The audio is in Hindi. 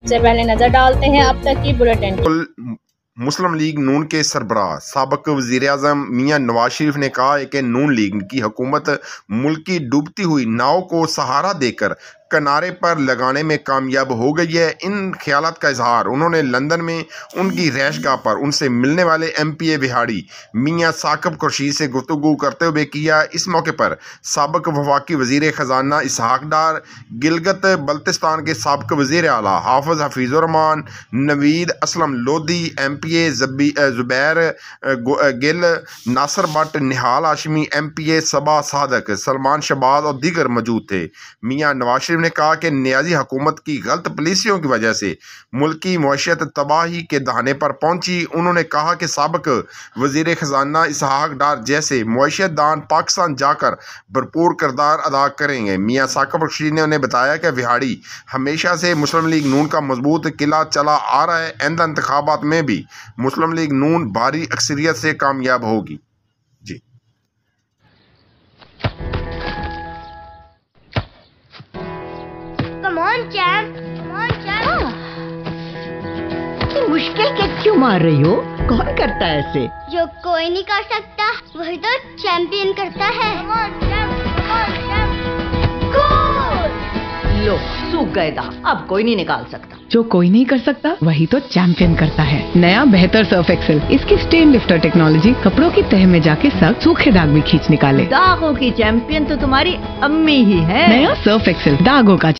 सबसे पहले नजर डालते हैं अब तक की बुलेटिन। मुस्लिम लीग नून के सरबराह साबिक वज़ीर-ए-आज़म मियां नवाज शरीफ ने कहा है कि नून लीग की हुकूमत मुल्क की डूबती हुई नाव को सहारा देकर किनारे पर लगाने में कामयाब हो गई है। इन ख्यालात का इजहार उन्होंने लंदन में उनकी रैशगाह पर उनसे मिलने वाले MPA विहाड़ी मियां साकिब खुर्शीद से गुफ्तगू करते हुए किया। इस मौके पर साबिक वफाकी वज़ीर ख़जाना इसहाक डार, गिलगित बल्तिस्तान के साबिक वज़ीर आला हाफिज़ हफीज़ुर्रहमान, नवीद असलम लोधी, MPA ज़ुबैर गिल, नासिर भट्ट, निहाल हाशमी, MPA सबा सादक, सलमान शहबाज और दीगर मौजूद थे। मियां नवाज शरीफ ने कहा कि नियाजी हुकूमत की गलत पॉलिसियों की वजह से मुल्क की मईशत तबाही के दहाने पर पहुंची। उन्होंने कहा कि साबिक वज़ीर ख़जाना इसहाक डार जैसे मईशत दान पाकिस्तान जाकर भरपूर किरदार अदा करेंगे। मियां साकिब खुर्शीद ने उन्हें बताया कि विहाड़ी हमेशा से मुस्लिम लीग नून का मजबूत किला चला आ रहा है। आइंदा इंतखाबात में भी मुस्लिम लीग नून भारी अक्सरियत से कामयाब होगी। जी Come on, champ. Come on, champ. इतनी मुश्किल किक क्यों मार रही हो? कौन करता है ऐसे? जो कोई नहीं कर सकता वही तो चैंपियन करता है। Come on, champ. Come on, champ. Goal! लो सूख गए दाग, अब कोई नहीं निकाल सकता। जो कोई नहीं कर सकता वही तो चैंपियन करता है। नया बेहतर सर्फ एक्सेल, इसकी स्टेन लिफ्टर टेक्नोलॉजी कपड़ों की तह में जाके सख्त सूखे दाग भी खींच निकाले। दागों की चैंपियन तो तुम्हारी अम्मी ही है। नया सर्फ एक्सेल दागों का